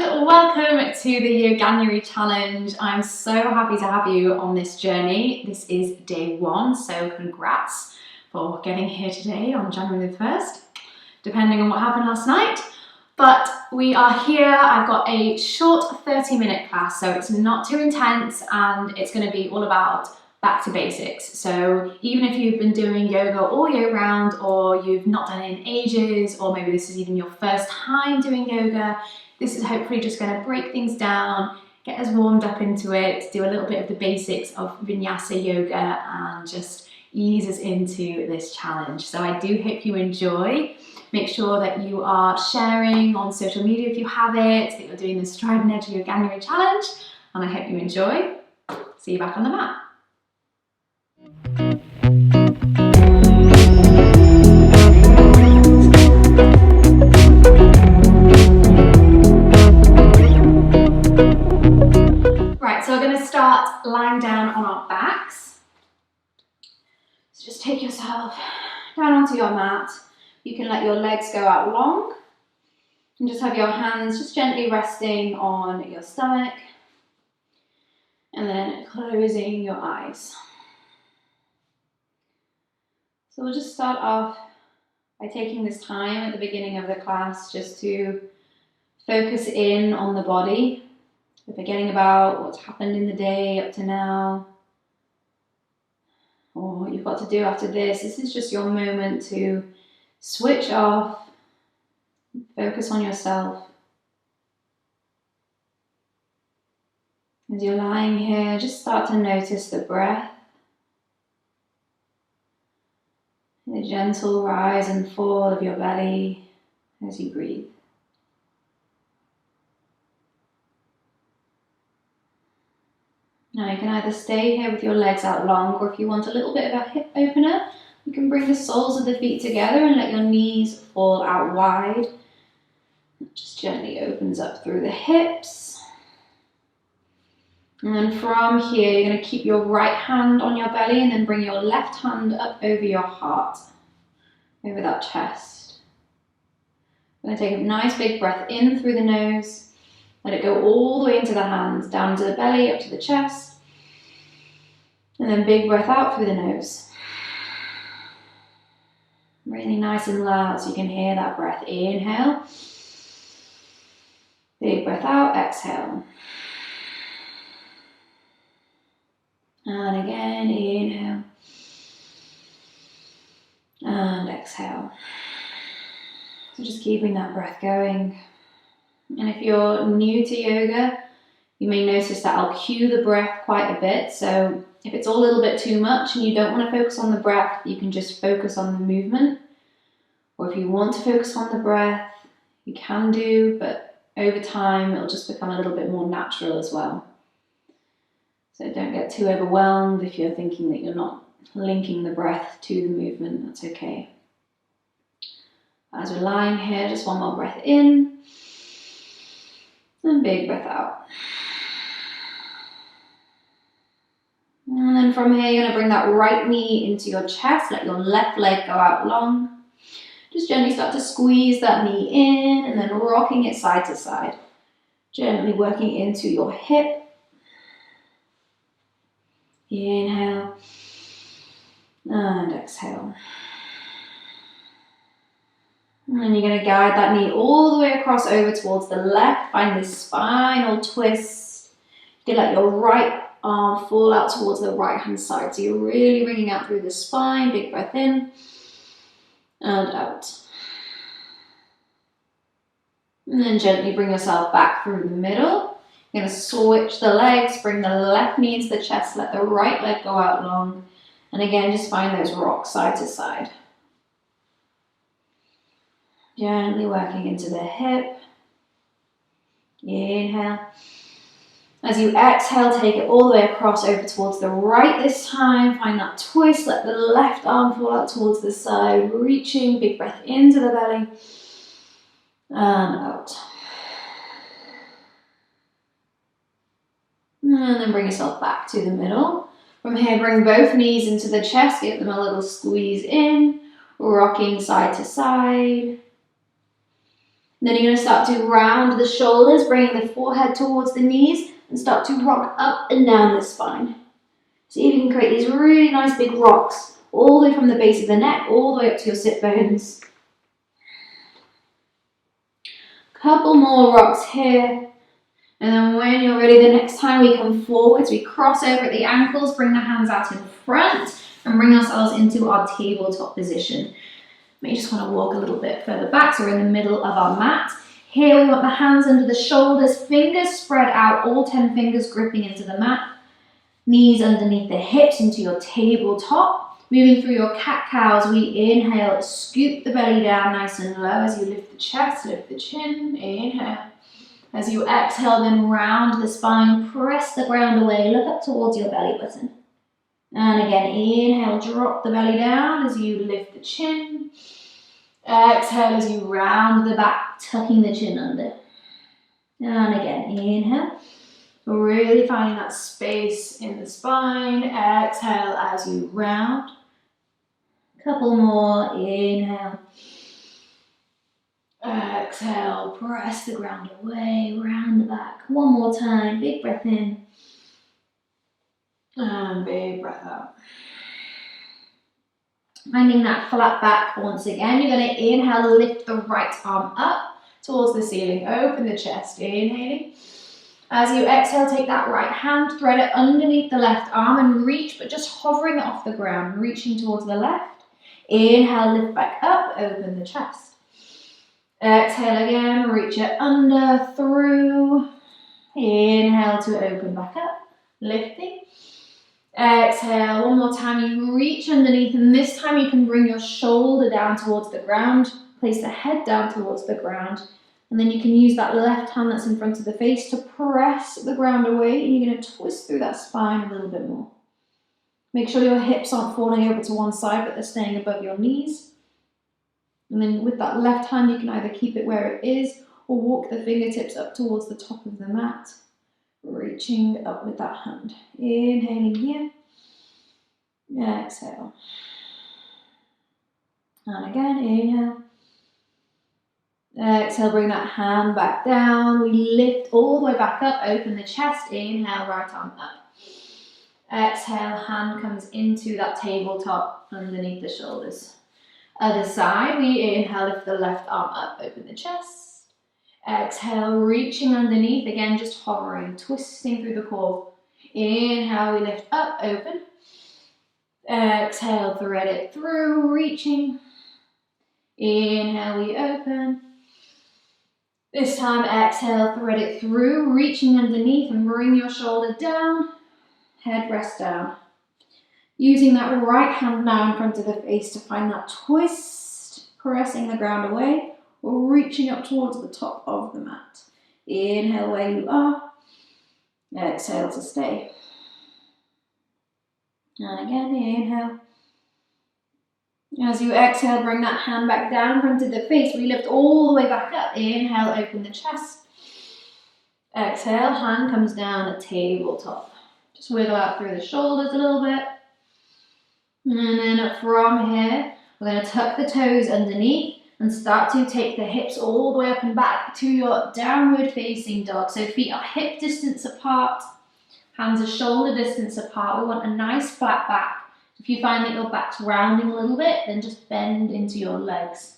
and welcome to the Yoganuary challenge. I'm so happy to have you on this journey. This is day one, so congrats for getting here today on January the 1st, depending on what happened last night. But we are here. I've got a short 30-minute class, so it's not too intense, and it's going to be all about back to basics. So even if you've been doing yoga all year round, or you've not done it in ages, or maybe this is even your first time doing yoga, this is hopefully just going to break things down, get us warmed up into it, do a little bit of the basics of vinyasa yoga, and just ease us into this challenge. So I do hope you enjoy. Make sure that you are sharing on social media if you have it, that you're doing the Stride and Edge Yoganuary challenge, and I hope you enjoy. See you back on the mat. Right, so we're going to start lying down on our backs. So just take yourself down onto your mat. You can let your legs go out long and just have your hands just gently resting on your stomach and then closing your eyes. So we'll just start off by taking this time at the beginning of the class just to focus in on the body, forgetting about what's happened in the day up to now, or what you've got to do after this. This is just your moment to switch off, focus on yourself. As you're lying here, just start to notice the breath. The gentle rise and fall of your belly as you breathe. Now you can either stay here with your legs out long, or if you want a little bit of a hip opener, you can bring the soles of the feet together and let your knees fall out wide. It just gently opens up through the hips. And then from here, you're going to keep your right hand on your belly and then bring your left hand up over your heart, over that chest. We're going to take a nice big breath in through the nose. Let it go all the way into the hands, down into the belly, up to the chest. And then big breath out through the nose. Really nice and loud so you can hear that breath. Inhale. Big breath out, exhale. And again, inhale. And exhale. So just keeping that breath going. And if you're new to yoga, you may notice that I'll cue the breath quite a bit. So if it's all a little bit too much and you don't want to focus on the breath, you can just focus on the movement. Or if you want to focus on the breath, you can do, but over time it'll just become a little bit more natural as well. So don't get too overwhelmed if you're thinking that you're not linking the breath to the movement. That's okay. As we're lying here, just one more breath in and big breath out. And then from here, you're going to bring that right knee into your chest. Let your left leg go out long. Just gently start to squeeze that knee in and then rocking it side to side. Gently working into your hip. Inhale and exhale. And then you're going to guide that knee all the way across over towards the left. Find this spinal twist. You can let your right arm fall out towards the right hand side. So you're really ringing out through the spine. Big breath in and out. And then gently bring yourself back through the middle. You're going to switch the legs, bring the left knee into the chest, let the right leg go out long. And again, just find those rocks side to side. Gently working into the hip. Inhale. As you exhale, take it all the way across over towards the right this time. Find that twist, let the left arm fall out towards the side, reaching, big breath into the belly. And out. And then bring yourself back to the middle. From here, bring both knees into the chest, give them a little squeeze in, rocking side to side. Then you're going to start to round the shoulders, bringing the forehead towards the knees, and start to rock up and down the spine. See if you can create these really nice big rocks, all the way from the base of the neck, all the way up to your sit bones. Couple more rocks here. And then when you're ready, the next time we come forwards, we cross over at the ankles, bring the hands out in front, and bring ourselves into our tabletop position. You just want to walk a little bit further back, so we're in the middle of our mat. Here we want the hands under the shoulders, fingers spread out, all 10 fingers gripping into the mat. Knees underneath the hips into your tabletop. Moving through your cat-cows, we inhale, scoop the belly down nice and low as you lift the chest, lift the chin, inhale. As you exhale, then round the spine, press the ground away, look up towards your belly button. And again, inhale, drop the belly down as you lift the chin. Exhale as you round the back, tucking the chin under. And again, inhale. Really finding that space in the spine. Exhale as you round. Couple more, inhale. Exhale, press the ground away, round the back. One more time, big breath in. And big breath out. Finding that flat back once again. You're going to inhale, lift the right arm up towards the ceiling. Open the chest, inhaling. As you exhale, take that right hand, thread it underneath the left arm and reach, but just hovering it off the ground, reaching towards the left. Inhale, lift back up, open the chest. Exhale again, reach it under, through. Inhale to open back up, lifting. Exhale, one more time, you reach underneath, and this time you can bring your shoulder down towards the ground, place the head down towards the ground, and then you can use that left hand that's in front of the face to press the ground away, and you're going to twist through that spine a little bit more. Make sure your hips aren't falling over to one side, but they're staying above your knees. And then with that left hand, you can either keep it where it is, or walk the fingertips up towards the top of the mat. Reaching up with that hand. Inhaling here. Exhale. And again, inhale. Exhale, bring that hand back down. We lift all the way back up, open the chest. Inhale, right arm up. Exhale, hand comes into that tabletop underneath the shoulders. Other side, we inhale, lift the left arm up, open the chest. Exhale, reaching underneath, again just hovering, twisting through the core. Inhale, we lift up, open. Exhale, thread it through, reaching. Inhale, we open. This time, exhale, thread it through, reaching underneath and bring your shoulder down, head rest down. Using that right hand now in front of the face to find that twist, pressing the ground away. Or reaching up towards the top of the mat. Inhale where you are. Exhale to stay. And again, inhale. As you exhale, bring that hand back down in front of the face. We lift all the way back up. Inhale, open the chest. Exhale, hand comes down at tabletop. Just wiggle out through the shoulders a little bit. And then from here, we're going to tuck the toes underneath. And start to take the hips all the way up and back to your downward facing dog. So feet are hip distance apart, hands are shoulder distance apart. We want a nice flat back. If you find that your back's rounding a little bit, then just bend into your legs.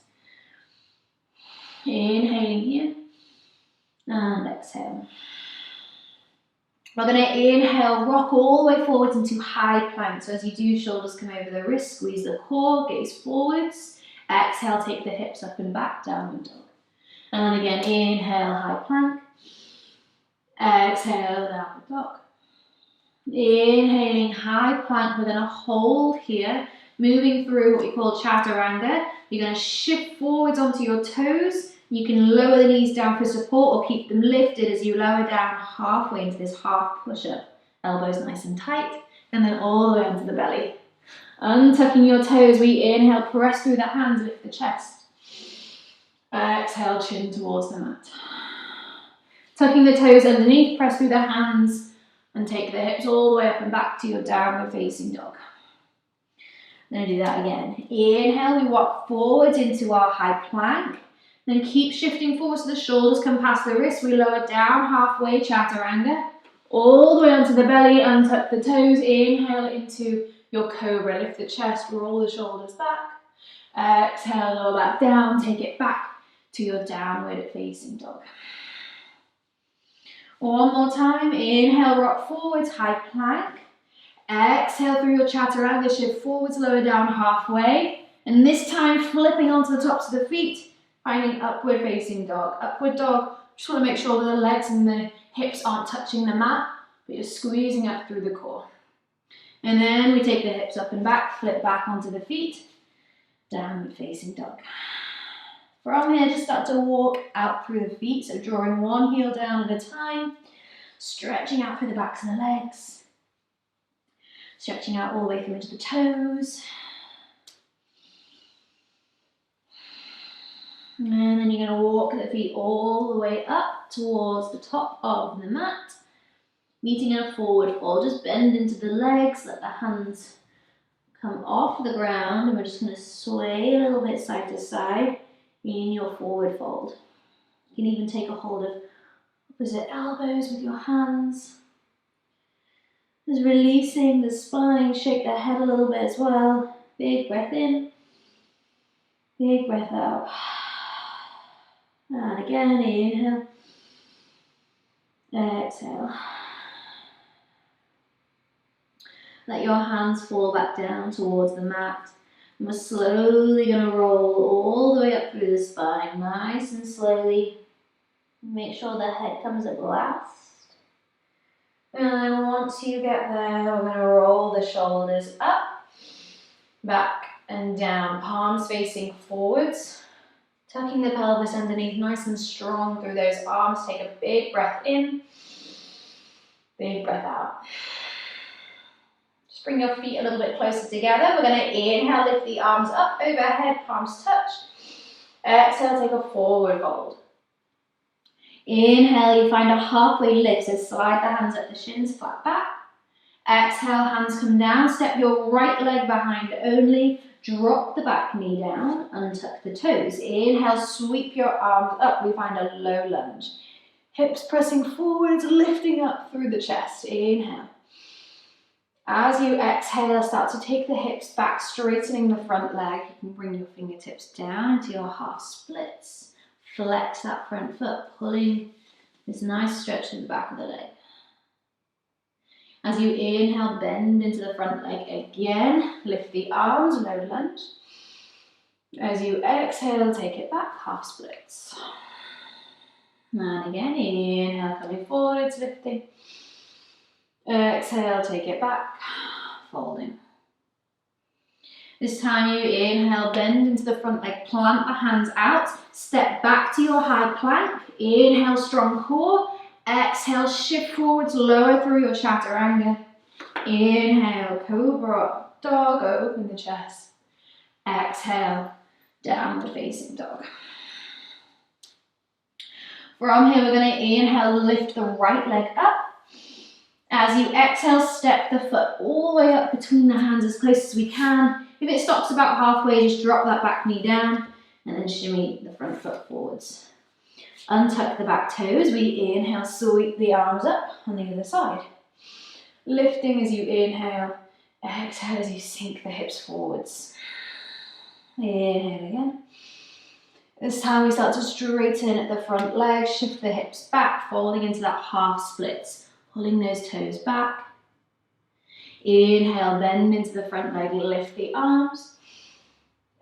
Inhaling here and exhale. We're going to inhale, rock all the way forwards into high plank. So as you do, shoulders come over the wrists, squeeze the core, gaze forwards. Exhale, take the hips up and back, downward dog. And again, inhale, high plank. Exhale, downward dog. Inhaling, high plank. We're going to hold here, moving through what we call Chaturanga. You're going to shift forwards onto your toes. You can lower the knees down for support or keep them lifted as you lower down halfway into this half push-up. Elbows nice and tight. And then all the way onto the belly. Untucking your toes, we inhale, press through the hands, lift the chest. Exhale, chin towards the mat. Tucking the toes underneath, press through the hands, and take the hips all the way up and back to your downward facing dog. I'm going to do that again. Inhale, we walk forwards into our high plank. Then keep shifting forward so the shoulders come past the wrists. We lower down halfway, Chaturanga. All the way onto the belly, untuck the toes. Inhale into your cobra. Lift the chest, roll the shoulders back. Exhale, lower that down. Take it back to your downward facing dog. One more time. Inhale, rock forwards, high plank. Exhale through your Chaturanga, shift forwards, lower down halfway. And this time, flipping onto the tops of the feet, finding upward facing dog. Upward dog, just want to make sure that the legs and the hips aren't touching the mat, but you're squeezing up through the core. And then we take the hips up and back, flip back onto the feet, downward facing dog. From here, just start to walk out through the feet, so drawing one heel down at a time, stretching out through the backs of the legs, stretching out all the way through into the toes. And then you're going to walk the feet all the way up towards the top of the mat, meeting in a forward fold. Just bend into the legs, let the hands come off the ground, and we're just going to sway a little bit side to side in your forward fold. You can even take a hold of opposite elbows with your hands. Just releasing the spine, shake the head a little bit as well. Big breath in, big breath out. And again, inhale, exhale. Let your hands fall back down towards the mat. And we're slowly going to roll all the way up through the spine, nice and slowly. Make sure the head comes up last. And then once you get there, we're going to roll the shoulders up, back and down, palms facing forwards. Tucking the pelvis underneath, nice and strong through those arms. Take a big breath in, big breath out. Just bring your feet a little bit closer together. We're going to inhale, lift the arms up overhead, palms touch. Exhale, take a forward fold. Inhale, you find a halfway lift, so slide the hands up the shins, flat back. Exhale, hands come down, step your right leg behind only. Drop the back knee down, untuck the toes. Inhale, sweep your arms up. We find a low lunge. Hips pressing forwards, lifting up through the chest. Inhale. As you exhale, start to take the hips back, straightening the front leg. You can bring your fingertips down into your half splits. Flex that front foot, pulling this nice stretch to the back of the leg. As you inhale, bend into the front leg again. Lift the arms, low lunge. As you exhale, take it back, half splits. And again, inhale, coming forwards, lifting. Exhale, take it back, folding. This time you inhale, bend into the front leg, plant the hands out, step back to your high plank. Inhale, strong core. Exhale, shift forwards, lower through your Chaturanga. Inhale, cobra, dog, open the chest. Exhale, downward facing dog. From here, we're going to inhale, lift the right leg up. As you exhale, step the foot all the way up between the hands as close as we can. If it stops about halfway, just drop that back knee down and then shimmy the front foot forwards. Untuck the back toes. We inhale, sweep the arms up on the other side. Lifting as you inhale, exhale as you sink the hips forwards. Inhale again. This time we start to straighten at the front leg, shift the hips back, folding into that half splits, pulling those toes back. Inhale, bend into the front leg, lift the arms.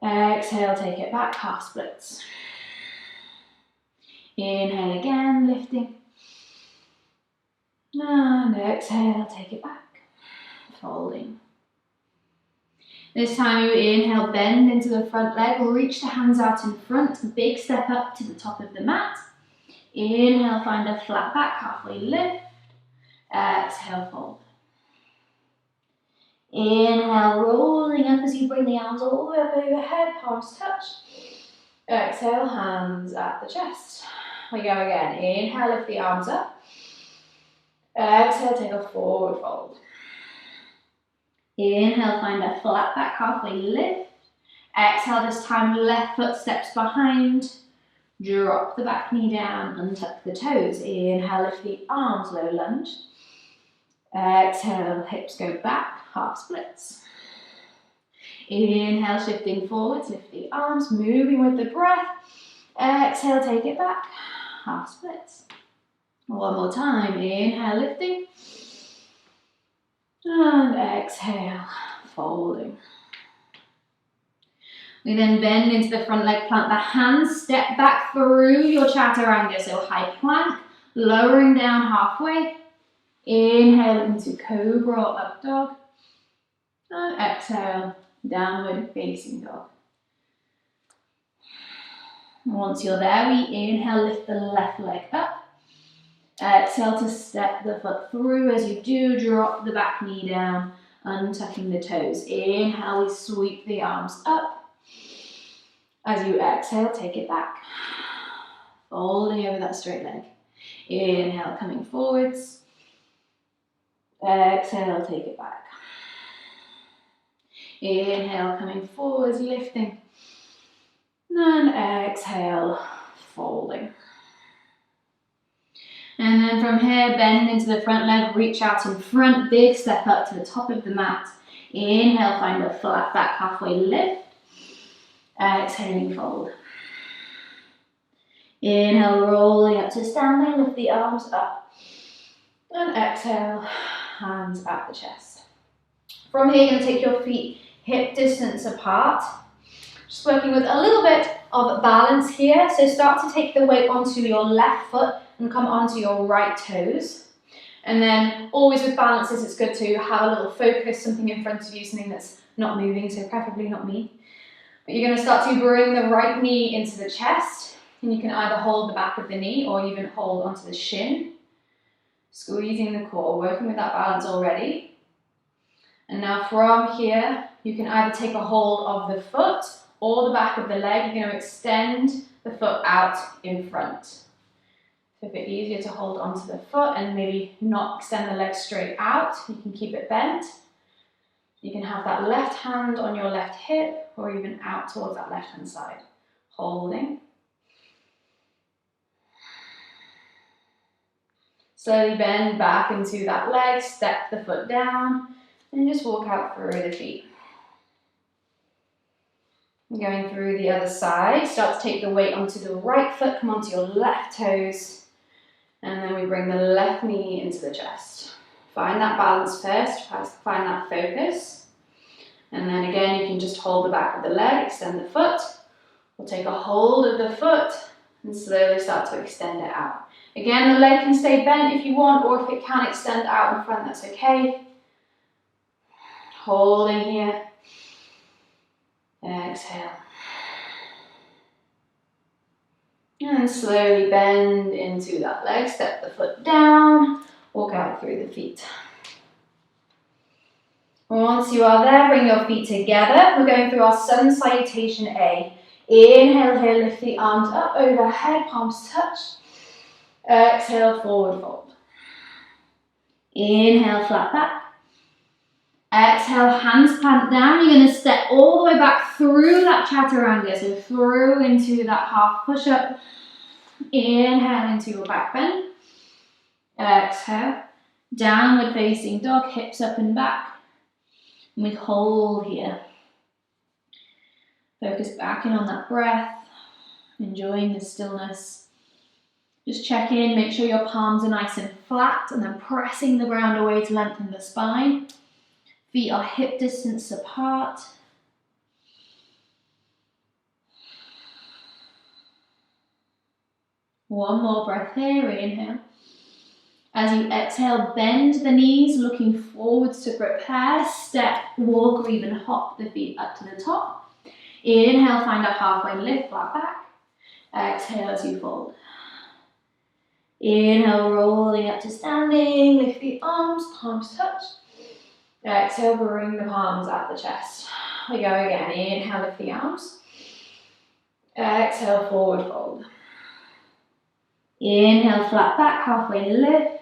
Exhale, take it back, half splits. Inhale again, lifting. And exhale, take it back, folding. This time you inhale, bend into the front leg, reach the hands out in front, big step up to the top of the mat. Inhale, find a flat back, halfway lift. Exhale, fold. Inhale, rolling up as you bring the arms all the way up overhead, palms touch. Exhale, hands at the chest. We go again. Inhale, lift the arms up. Exhale, take a forward fold. Inhale, find a flat back, halfway lift. Exhale, this time left foot steps behind. Drop the back knee down, untuck the toes. Inhale, lift the arms, low lunge. Exhale, hips go back, half splits. Inhale, shifting forwards, lift the arms, moving with the breath. Exhale, take it back, half splits. One more time, inhale, lifting. And exhale, folding. We then bend into the front leg, plant the hands, step back through your Chaturanga. So high plank, lowering down halfway. Inhale into Cobra or Up Dog. And exhale, Downward Facing Dog. Once you're there, we inhale, lift the left leg up. Exhale to step the foot through. As you do, drop the back knee down, untucking the toes. Inhale, we sweep the arms up. As you exhale, take it back. Folding over that straight leg. Inhale, coming forwards. Exhale, take it back. Inhale, coming forwards, lifting. And exhale, folding. And then from here, bend into the front leg, reach out in front, big step up to the top of the mat. Inhale, find a flat back, halfway lift. Exhaling, fold. Inhale, rolling up to standing, lift the arms up. And exhale, hands at the chest. From here, you're going to take your feet hip distance apart. Just working with a little bit of balance here. So start to take the weight onto your left foot and come onto your right toes. And then always with balances, it's good to have a little focus, something in front of you, something that's not moving, so preferably not me. But you're going to start to bring the right knee into the chest, and you can either hold the back of the knee or even hold onto the shin. Squeezing the core, working with that balance already. And now from here, you can either take a hold of the foot or the back of the leg. You're going to extend the foot out in front. It's a bit easier to hold onto the foot and maybe not extend the leg straight out. You can keep it bent. You can have that left hand on your left hip or even out towards that left hand side. Holding. Slowly bend back into that leg, step the foot down, and just walk out through the feet. Going through the other side, start to take the weight onto the right foot, come onto your left toes, and then we bring the left knee into the chest. Find that balance first, find that focus, and then again you can just hold the back of the leg, extend the foot, or take a hold of the foot and slowly start to extend it out. Again, the leg can stay bent if you want, or if it can extend out in front, that's okay. Holding here. Exhale. And slowly bend into that leg, step the foot down, walk out through the feet. Once you are there, bring your feet together. We're going through our Sun Salutation A. Inhale here, lift the arms up overhead, palms touch. Exhale, forward fold. Inhale, flat back. Exhale, hands plant down. You're going to step all the way back through that Chaturanga. So through into that half push-up. Inhale into your back bend. Exhale. Downward Facing Dog, hips up and back. And we hold here. Focus back in on that breath. Enjoying the stillness. Just check in, make sure your palms are nice and flat, and then pressing the ground away to lengthen the spine. Feet are hip distance apart. One more breath here, inhale. As you exhale, bend the knees, looking forwards to prepare, step, walk, or even hop the feet up to the top. Inhale, find a halfway lift, flat back. Exhale as you fold. Inhale, rolling up to standing, lift the arms, palms touch. Exhale, bring the palms at the chest. We go again, inhale, lift the arms. Exhale, forward fold. Inhale, flat back, halfway lift.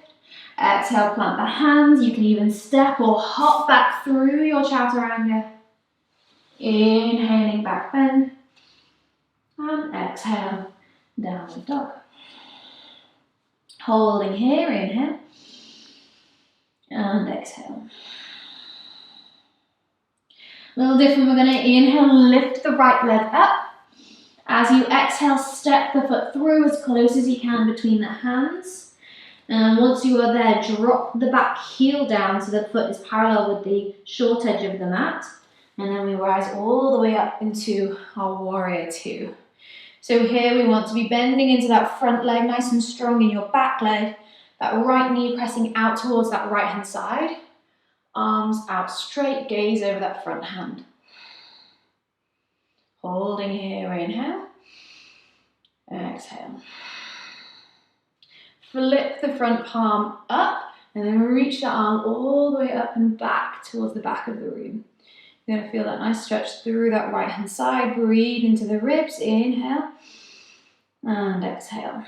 Exhale, plant the hands. You can even step or hop back through your Chaturanga. Inhaling, back bend. And exhale, Downward dog. Holding here, inhale. And exhale. A little different, we're going to inhale, lift the right leg up. As you exhale, step the foot through as close as you can between the hands. And once you are there, drop the back heel down so the foot is parallel with the short edge of the mat. And then we rise all the way up into our warrior two. So here we want to be bending into that front leg, nice and strong in your back leg. That right knee pressing out towards that right hand side. Arms out straight, gaze over that front hand. Holding here, inhale. Exhale. Flip the front palm up and then reach the arm all the way up and back towards the back of the room. You're going to feel that nice stretch through that right hand side. Breathe into the ribs. Inhale and exhale.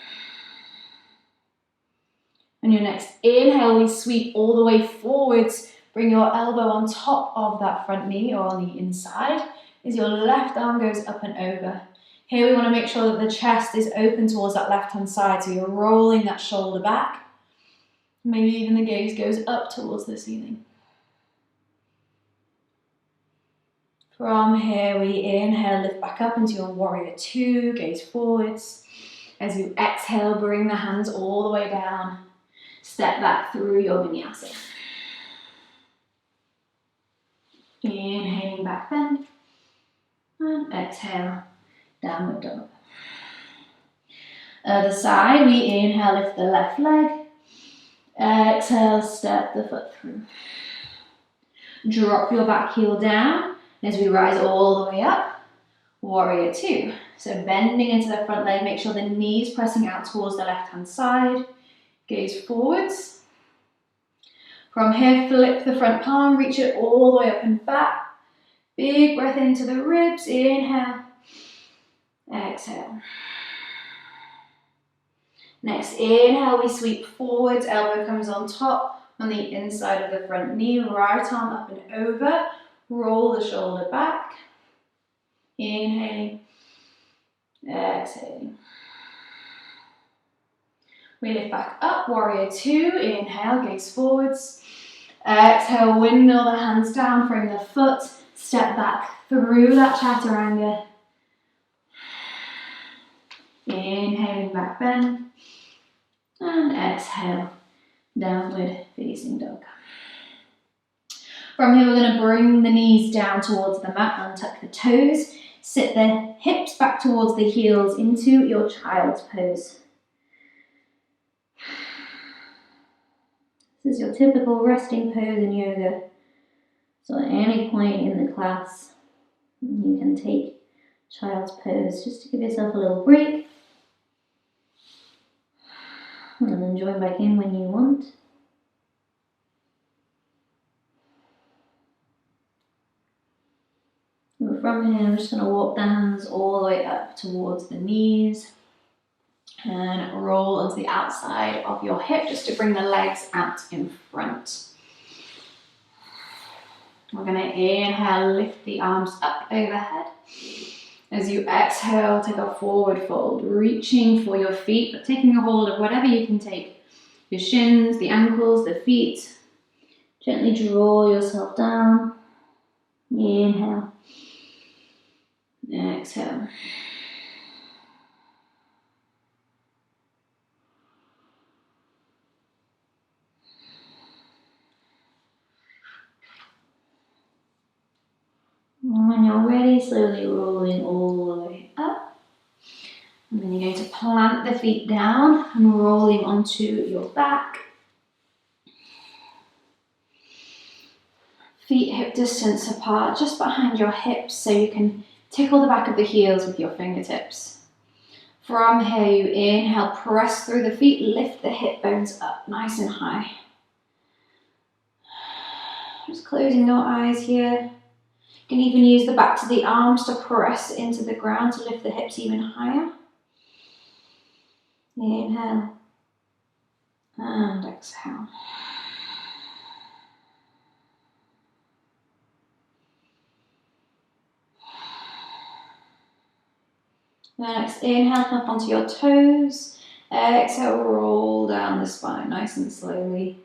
On your next inhale, we sweep all the way forwards. Bring your elbow on top of that front knee or on the inside as your left arm goes up and over. Here we want to make sure that the chest is open towards that left hand side, so you're rolling that shoulder back. Maybe even the gaze goes up towards the ceiling. From here we inhale, lift back up into your warrior two, gaze forwards. As you exhale, bring the hands all the way down. Step back through your vinyasa. Inhaling back bend. And exhale, downward dog. Other side, we inhale, lift the left leg. Exhale, step the foot through. Drop your back heel down as we rise all the way up. Warrior two. So bending into the front leg, make sure the knees pressing out towards the left hand side. Gaze forwards. From here, flip the front palm, reach it all the way up and back. Big breath into the ribs, inhale, exhale. Next inhale, we sweep forwards, elbow comes on top on the inside of the front knee, right arm up and over, roll the shoulder back. Inhaling, exhaling. We lift back up, warrior two, inhale, gaze forwards. Exhale, windmill the hands down, frame the foot, step back through that Chaturanga. Inhaling, back bend. And exhale, downward facing dog. From here, we're going to bring the knees down towards the mat, untuck the toes, sit the hips back towards the heels into your child's pose. This is your typical resting pose in yoga. So at any point in the class, you can take child's pose just to give yourself a little break. And then join back in when you want. And from here, I'm just going to walk the hands all the way up towards the knees. And roll onto the outside of your hip just to bring the legs out in front. We're going to inhale, lift the arms up overhead. As you exhale, take a forward fold, reaching for your feet, but taking a hold of whatever you can take. Your shins, the ankles, the feet. Gently draw yourself down. Inhale. Exhale. And when you're ready, slowly rolling all the way up. And then you're going to plant the feet down and rolling onto your back. Feet hip distance apart, just behind your hips, so you can tickle the back of the heels with your fingertips. From here, you inhale, press through the feet, lift the hip bones up nice and high. Just closing your eyes here. You can even use the backs of the arms to press into the ground to lift the hips even higher. Inhale and exhale. Next, inhale, come up onto your toes. Exhale, roll down the spine nice and slowly.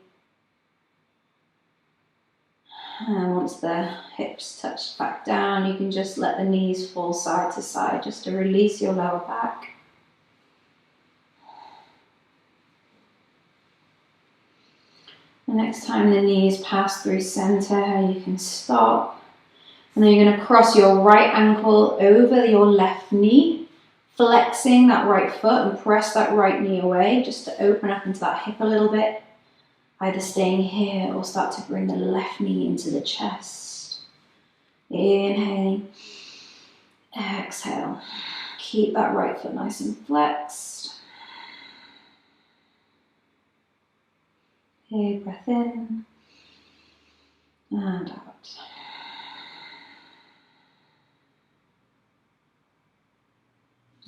And once the hips touch back down, you can just let the knees fall side to side just to release your lower back. The next time the knees pass through center, you can stop. And then you're going to cross your right ankle over your left knee, flexing that right foot and press that right knee away just to open up into that hip a little bit. Either staying here or start to bring the left knee into the chest. Inhaling, exhale. Keep that right foot nice and flexed. Big breath in and out.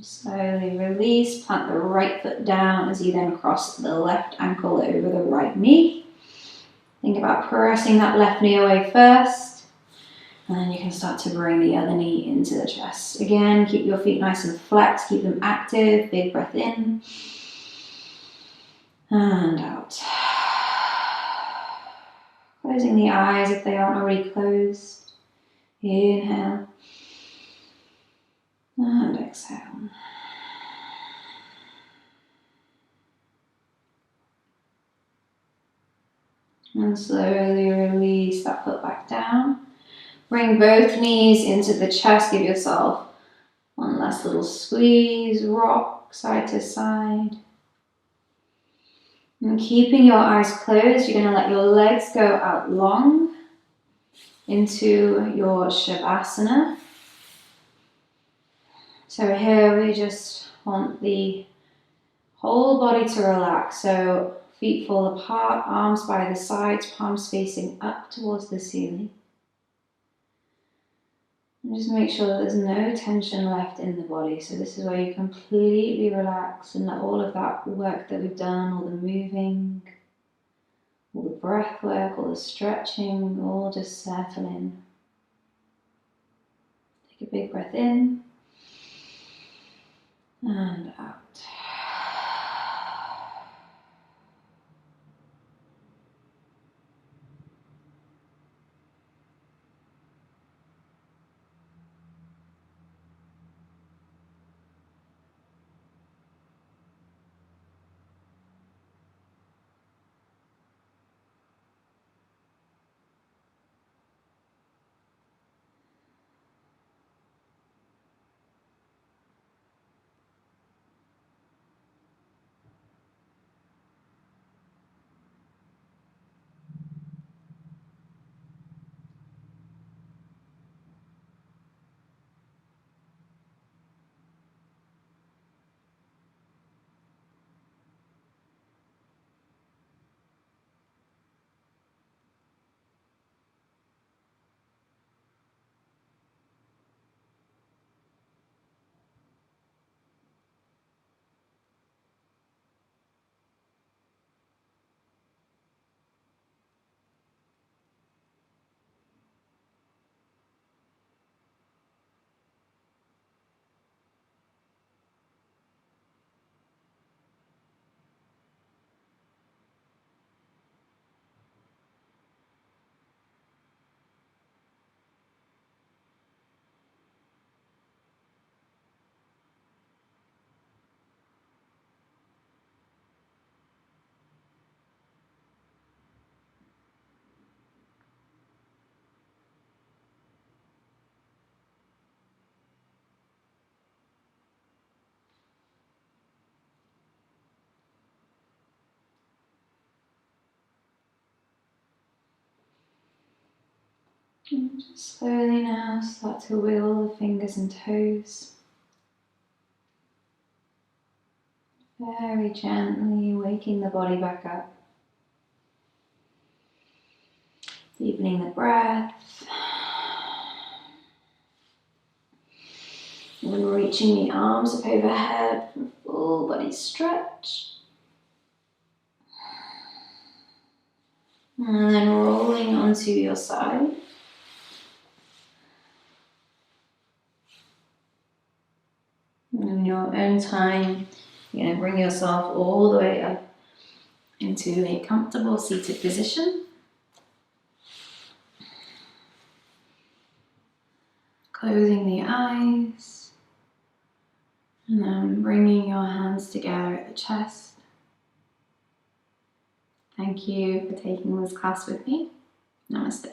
Slowly release, plant the right foot down as you then cross the left ankle over the right knee. Think about pressing that left knee away first, and then you can start to bring the other knee into the chest. Again, keep your feet nice and flexed, keep them active. Big breath in and out. Closing the eyes if they aren't already closed. Inhale and exhale. And slowly release that foot back down. Bring both knees into the chest. Give yourself one last little squeeze. Rock side to side. And keeping your eyes closed, you're going to let your legs go out long into your Shavasana. So here we just want the whole body to relax. So feet fall apart, arms by the sides, palms facing up towards the ceiling. And just make sure that there's no tension left in the body. So this is where you completely relax and let all of that work that we've done, all the moving, all the breath work, all the stretching, all just settle in. Take a big breath in and out. And just slowly now start to wiggle the fingers and toes. Very gently waking the body back up. Deepening the breath. And then reaching the arms up overhead for a full body stretch. And then rolling onto your side. And time, you're going to bring yourself all the way up into a comfortable seated position. Closing the eyes and then bringing your hands together at the chest. Thank you for taking this class with me. Namaste.